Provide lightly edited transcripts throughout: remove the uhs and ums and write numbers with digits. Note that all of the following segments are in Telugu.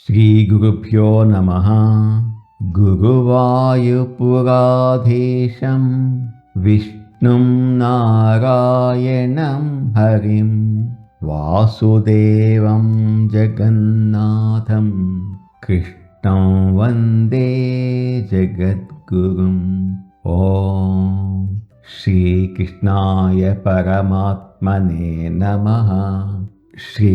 శ్రీగురుభ్యో నమః. గురువాయూపురాధీశం విష్ణుం నారాయణం హరిం వాసుదేవం జగన్నాథం కృష్ణం వందే జగద్గురుం. ఓం శ్రీకృష్ణాయ పరమాత్మనే నమః. శ్రీ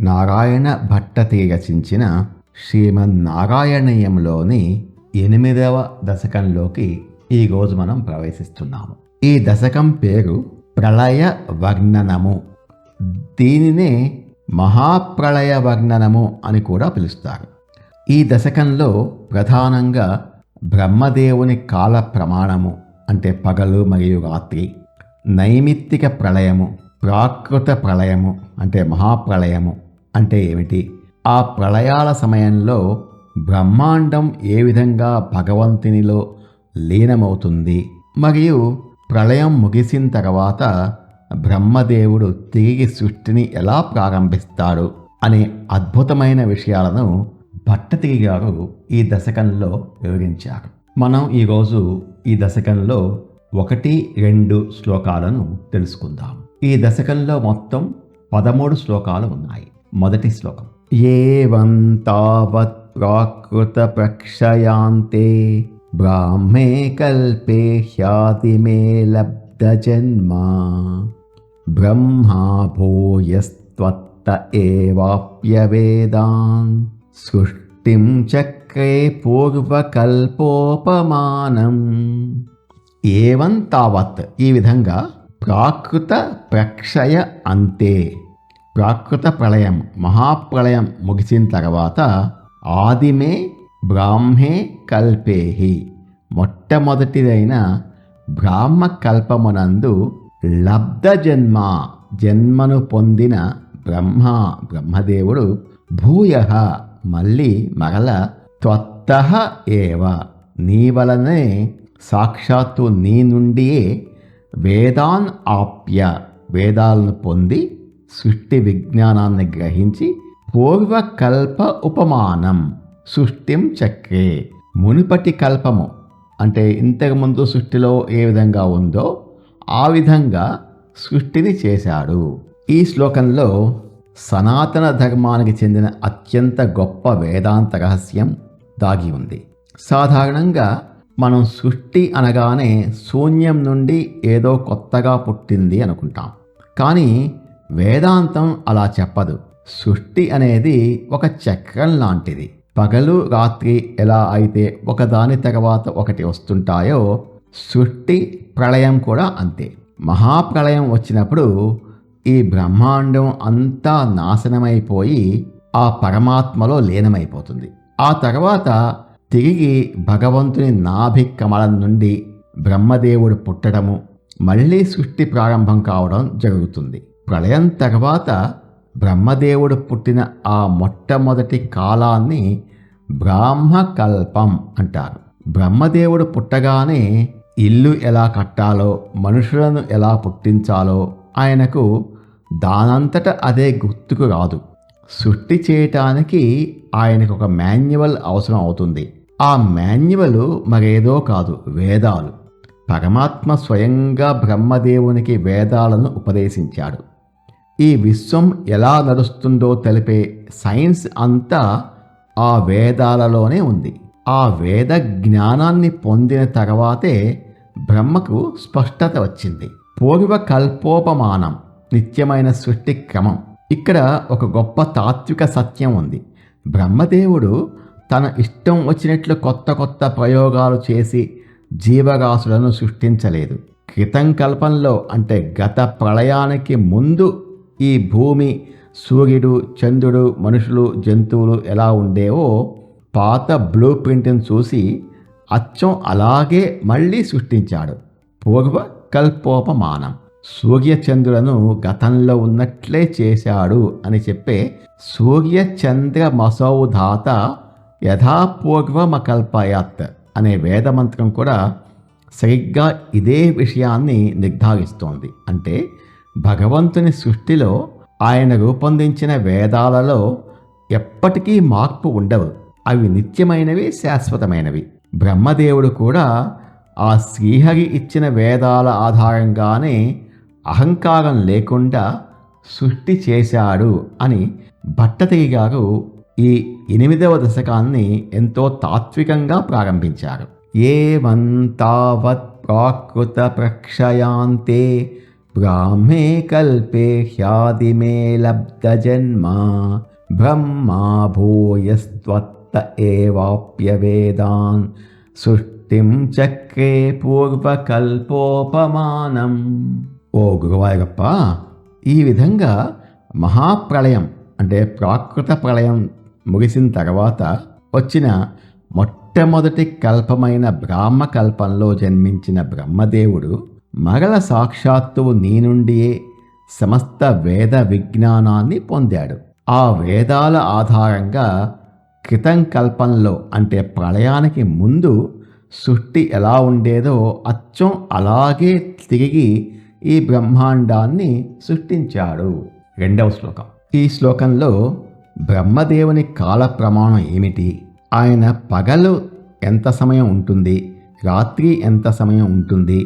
నారాయణ భట్టతిరి రచించిన శ్రీమన్నారాయణీయంలోని 8వ దశకంలోకి ఈరోజు మనం ప్రవేశిస్తున్నాము. ఈ దశకం పేరు ప్రళయ వర్ణనము. దీనినే మహాప్రళయ వర్ణనము అని కూడా పిలుస్తారు. ఈ దశకంలో ప్రధానంగా బ్రహ్మదేవుని కాల ప్రమాణము అంటే పగలు మరియు రాత్రి, నైమిత్తిక ప్రళయము, ప్రాకృత ప్రళయము అంటే మహాప్రళయము అంటే ఏమిటి, ఆ ప్రళయాల సమయంలో బ్రహ్మాండం ఏ విధంగా భగవంతునిలో లీనమవుతుంది, మరియు ప్రళయం ముగిసిన తర్వాత బ్రహ్మదేవుడు తిరిగి సృష్టిని ఎలా ప్రారంభిస్తాడు అనే అద్భుతమైన విషయాలను భట్టతిరి గారు ఈ దశకంలో వివరించారు. మనం ఈరోజు ఈ దశకంలో 1-2 శ్లోకాలను తెలుసుకుందాం. ఈ దశకంలో మొత్తం 13 శ్లోకాలు ఉన్నాయి. మొదటి శ్లోకం: ఏవం తావత్ ప్రాకృత ప్రక్షయాంతే బ్రాహ్మే కల్పే హ్యాతి మే లబ్ధ జన్మా బ్రహ్మా భూయస్త్వత్త ఏవాప్యవేదాన్ సృష్టిం చక్రే పూర్వకల్పోపమానం. ఏవం తావత్ ఈ విధంగా ప్రాకృత ప్రక్షయ అంతే, ప్రాకృత ప్రళయం మహాప్రళయం ముగిసిన తర్వాత ఆదిమే బ్రాహ్మే కల్పేహి మొట్టమొదటిదైన బ్రాహ్మ కల్పమునందు లబ్ధ జన్మను పొందిన బ్రహ్మదేవుడు భూయః మళ్ళీ మరల త్వత్తః ఏవ నీ వలనే సాక్షాత్తు నీ నుండియే వేదాన్ ఆప్య వేదాలను పొంది సృష్టి విజ్ఞానాన్ని గ్రహించి పూర్వకల్ప ఉపమానం సృష్టిం చక్రే మునుపటి కల్పము అంటే ఇంతకుముందు సృష్టిలో ఏ విధంగా ఉందో ఆ విధంగా సృష్టిని చేశాడు. ఈ శ్లోకంలో సనాతన ధర్మానికి చెందిన అత్యంత గొప్ప వేదాంత రహస్యం దాగి ఉంది. సాధారణంగా మనం సృష్టి అనగానే శూన్యం నుండి ఏదో కొత్తగా పుట్టింది అనుకుంటాం. కానీ వేదాంతం అలా చెప్పదు. సృష్టి అనేది ఒక చక్రం లాంటిది. పగలు రాత్రి ఎలా అయితే ఒకదాని తర్వాత ఒకటి వస్తుంటాయో సృష్టి ప్రళయం కూడా అంతే. మహాప్రళయం వచ్చినప్పుడు ఈ బ్రహ్మాండం అంతా నాశనమైపోయి ఆ పరమాత్మలో లీనమైపోతుంది. ఆ తర్వాత తిరిగి భగవంతుని నాభి కమలం నుండి బ్రహ్మదేవుడు పుట్టడము, మళ్ళీ సృష్టి ప్రారంభం కావడం జరుగుతుంది. ప్రళయం తర్వాత బ్రహ్మదేవుడు పుట్టిన ఆ మొట్టమొదటి కాలాన్ని బ్రాహ్మకల్పం అంటారు. బ్రహ్మదేవుడు పుట్టగానే ఇల్లు ఎలా కట్టాలో, మనుషులను ఎలా పుట్టించాలో ఆయనకు దానంతట అదే గుర్తుకు రాదు. సృష్టి చేయటానికి ఆయనకు ఒక మాన్యువల్ అవసరం అవుతుంది. ఆ మాన్యువల్ మరేదో కాదు, వేదాలు. పరమాత్మ స్వయంగా బ్రహ్మదేవునికి వేదాలను ఉపదేశించాడు. ఈ విశ్వం ఎలా నడుస్తుందో తెలిపే సైన్స్ అంతా ఆ వేదాలలోనే ఉంది. ఆ వేద జ్ఞానాన్ని పొందిన తర్వాతే బ్రహ్మకు స్పష్టత వచ్చింది. పూర్వకల్పోపమానం నిత్యమైన సృష్టి క్రమం. ఇక్కడ ఒక గొప్ప తాత్విక సత్యం ఉంది. బ్రహ్మదేవుడు తన ఇష్టం వచ్చినట్లు కొత్త కొత్త ప్రయోగాలు చేసి జీవరాశులను సృష్టించలేదు. క్రితం కల్పంలో అంటే గత ప్రళయానికి ముందు ఈ భూమి, సూర్యుడు, చంద్రుడు, మనుషులు, జంతువులు ఎలా ఉండేవో పాత బ్లూ ప్రింట్ని చూసి అచ్చం అలాగే మళ్ళీ సృష్టించాడు. పూర్వకల్పోపమానం. సూర్యచంద్రులను గతంలో ఉన్నట్లే చేశాడు అని చెప్పే సూర్యచంద్రమసౌధాత యథాపూర్వమకల్పయత్ అనే వేదమంత్రం కూడా సరిగ్గా ఇదే విషయాన్ని నిర్ధారిస్తోంది. అంటే భగవంతుని సృష్టిలో ఆయన రూపొందించిన వేదాలలో ఎప్పటికీ మార్పు ఉండవు. అవి నిత్యమైనవి, శాశ్వతమైనవి. బ్రహ్మదేవుడు కూడా ఆ శ్రీహరి ఇచ్చిన వేదాల ఆధారంగానే అహంకారం లేకుండా సృష్టి చేశాడు అని భట్టతిరి గారు ఈ 8వ దశకాన్ని ఎంతో తాత్వికంగా ప్రారంభించారు. ఏవంతావత్ ప్రాకృత ప్రక్షయాంతే బ్రాహ్మే కల్పే హ్యాదిమే లబ్ధ జన్మ బ్రహ్మా భూయస్త్వత్త ఏవాప్యవేదాన్ సృష్టిం చక్రే పూర్వకల్పోపమానం. ఓ గురువాయూరప్ప, ఈ విధంగా మహాప్రళయం అంటే ప్రాకృత ప్రళయం ముగిసిన తర్వాత వచ్చిన మొట్టమొదటి కల్పమైన బ్రాహ్మ కల్పంలో జన్మించిన బ్రహ్మదేవుడు మరల సాక్షాత్తు నీ నుండియే సమస్త వేద విజ్ఞానాన్ని పొందాడు. ఆ వేదాల ఆధారంగా క్రితం కల్పంలో అంటే ప్రళయానికి ముందు సృష్టి ఎలా ఉండేదో అచ్చం అలాగే తిరిగి ఈ బ్రహ్మాండాన్ని సృష్టించాడు. 2వ శ్లోకం. ఈ శ్లోకంలో బ్రహ్మదేవుని కాల ప్రమాణం ఏమిటి, ఆయన పగలు ఎంత సమయం ఉంటుంది, రాత్రి ఎంత సమయం ఉంటుంది,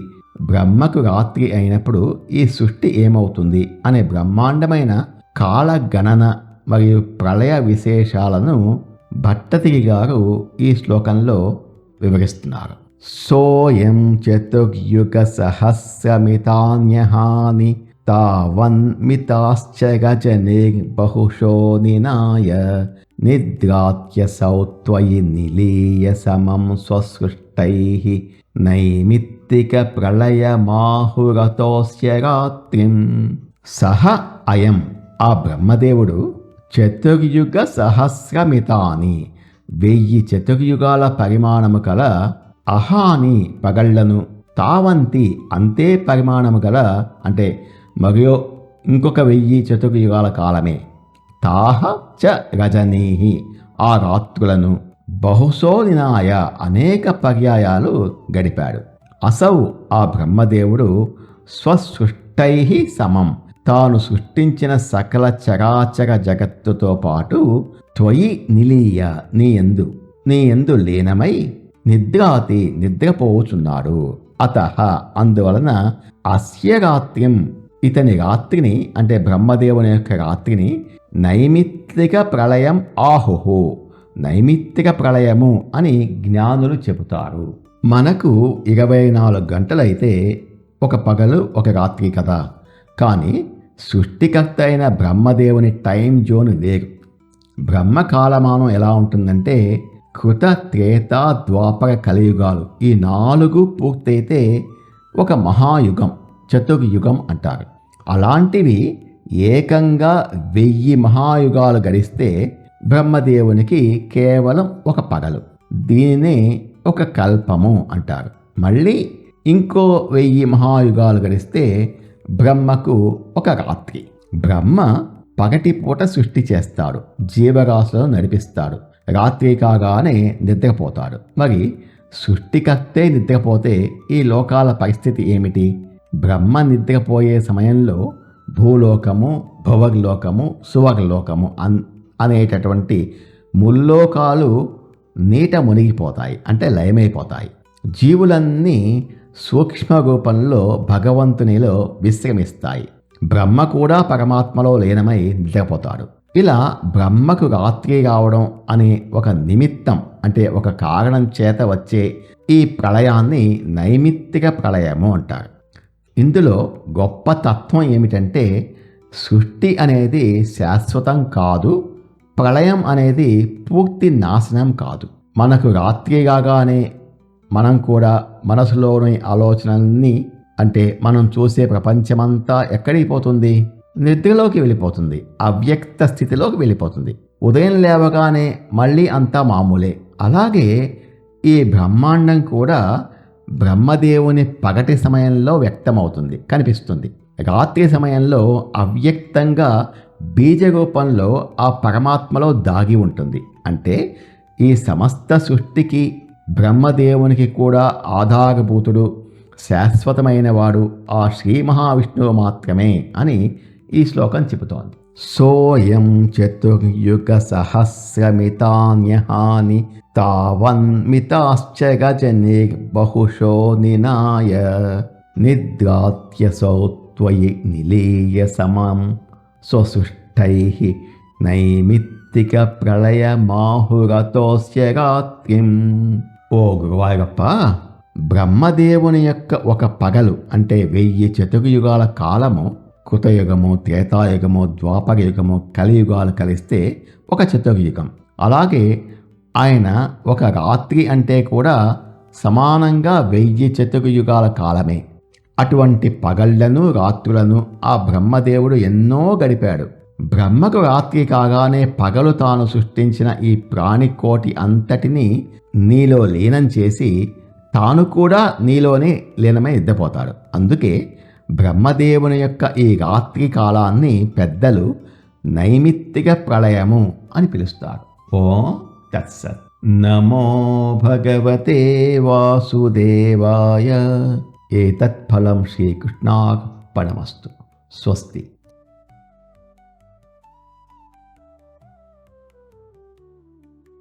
బ్రహ్మకు రాత్రి అయినప్పుడు ఈ సృష్టి ఏమవుతుంది అనే బ్రహ్మాండమైన కాల గణన మరియు ప్రళయ విశేషాలను భట్టతిరి గారు ఈ శ్లోకంలో వివరిస్తున్నారు. సోయం చతుర్యుగ సహస్రమితాన్యహాని తావన్మితాశ్చ గజనిర్బహుశో నినాయ నిద్రాత్యసౌ త్వయి నిలీయ సమం స్వసృష్టైః నైమిత్తిక ప్రళయమాహురతోస్య రాత్రిం. సహ అయం ఆ బ్రహ్మదేవుడు చతుర్యుగ సహస్రమితాని 1000 చతుర్యుగాల పరిమాణము కల అహాని పగళ్లను తావంతి అంతే పరిమాణము గల అంటే మరియు ఇంకొక 1000 చతుర్యుగాల కాలమే తాహ చ రజనీహి ఆ రాత్రులను బహుశో నినాయ అనేక పర్యాయాలు గడిపాడు. అసౌ ఆ బ్రహ్మదేవుడు స్వసృష్టై సమం తాను సృష్టించిన సకల చరాచర జగత్తుతో పాటు త్వయి నిలీయ నీ యందు లీనమై నిద్రాతి నిద్రపోవుచున్నాడు. అతః అందువలన అస్య రాత్రిం ఇతని రాత్రిని అంటే బ్రహ్మదేవుని యొక్క రాత్రిని నైమిత్తిక ప్రళయం ఆహుహు నైమిత్తిక ప్రళయము అని జ్ఞానులు చెబుతారు. మనకు 24 గంటలైతే ఒక పగలు ఒక రాత్రి కదా. కానీ సృష్టికర్త అయిన బ్రహ్మదేవుని టైం జోన్ వేరు. బ్రహ్మకాలమానం ఎలా ఉంటుందంటే కృత త్రేత ద్వాపర కలియుగాలు ఈ 4 పూర్తయితే ఒక మహాయుగం చతుర్యుగం అంటారు. అలాంటివి ఏకంగా 1000 మహాయుగాలు గడిస్తే బ్రహ్మదేవునికి కేవలం ఒక పగలు, దీనినే ఒక కల్పము అంటారు. మళ్ళీ ఇంకో 1000 మహాయుగాలు గడిస్తే బ్రహ్మకు ఒక రాత్రి. బ్రహ్మ పగటిపూట సృష్టి చేస్తాడు, జీవరాశులను నడిపిస్తాడు, రాత్రి కాగానే నిద్రపోతాడు. మరి సృష్టికర్తే నిద్రపోతే ఈ లోకాల పరిస్థితి ఏమిటి? బ్రహ్మ నిద్రపోయే సమయంలో భూలోకము, భువర్లోకము, సువర్లోకము అనేటటువంటి ముల్లోకాలు నీట మునిగిపోతాయి, అంటే లయమైపోతాయి. జీవులన్నీ సూక్ష్మ రూపంలో భగవంతునిలో విశ్రమిస్తాయి. బ్రహ్మ కూడా పరమాత్మలో లీనమై నిద్రపోతాడు. ఇలా బ్రహ్మకు రాత్రి రావడం అనే ఒక నిమిత్తం అంటే ఒక కారణం చేత వచ్చే ఈ ప్రళయాన్ని నైమిత్తిక ప్రళయము అంటారు. ఇందులో గొప్ప తత్వం ఏమిటంటే సృష్టి అనేది శాశ్వతం కాదు, ప్రళయం అనేది పూర్తి నాశనం కాదు. మనకు రాత్రి కాగానే మనం కూడా మనసులోని ఆలోచనల్ని అంటే మనం చూసే ప్రపంచమంతా ఎక్కడికి పోతుంది? నిద్రలోకి వెళ్ళిపోతుంది, అవ్యక్త స్థితిలోకి వెళ్ళిపోతుంది. ఉదయం లేవగానే మళ్ళీ అంతా మామూలే. అలాగే ఈ బ్రహ్మాండం కూడా బ్రహ్మదేవుని పగటి సమయంలో వ్యక్తమవుతుంది, కనిపిస్తుంది. రాత్రి సమయంలో అవ్యక్తంగా బీజ రూపంలో ఆ పరమాత్మలో దాగి ఉంటుంది. అంటే ఈ సమస్త సృష్టికి బ్రహ్మదేవునికి కూడా ఆధారభూతుడు, శాశ్వతమైన వాడు ఆ శ్రీ మహావిష్ణువు మాత్రమే అని ఈ శ్లోకం చెబుతోంది. సోయం చతుర్యుగ సహస్రమితాన్యహాని తావన్మితాశ్చ గజనిర్బహుశో నినాయ నిద్రాత్యసౌ త్వయి నిలీయ సమం స్వసృష్టైః నైమిత్తిక ప్రళయ మాహురతోస్య రాత్రిం. ఓ గురువాయూరప్ప, బ్రహ్మదేవుని యొక్క ఒక పగలు అంటే 1000 చతుర్యుగాల కాలము, కృతయుగము, త్రేతాయుగము, ద్వాపరయుగము, కలియుగాలు కలిస్తే ఒక చతుర్యుగం. అలాగే ఆయన ఒక రాత్రి అంటే కూడా సమానంగా 1000 చతుర్యుగాల కాలమే. అటువంటి పగళ్లను రాత్రులను ఆ బ్రహ్మదేవుడు ఎన్నో గడిపాడు. బ్రహ్మకు రాత్రి కాగానే పగలు తాను సృష్టించిన ఈ ప్రాణికోటి అంతటినీ నీలో లీనం చేసి తాను కూడా నీలోనే లీనమై నిద్రపోతాడు. అందుకే బ్రహ్మదేవుని యొక్క ఈ రాత్రి కాలాన్ని పెద్దలు నైమిత్తిక ప్రళయము అని పిలుస్తారు. ఓం తత్సత్. నమో భగవతే వాసుదేవాయ. ఏతత్ఫలం శ్రీకృష్ణార్పణమస్తు. స్వస్తి.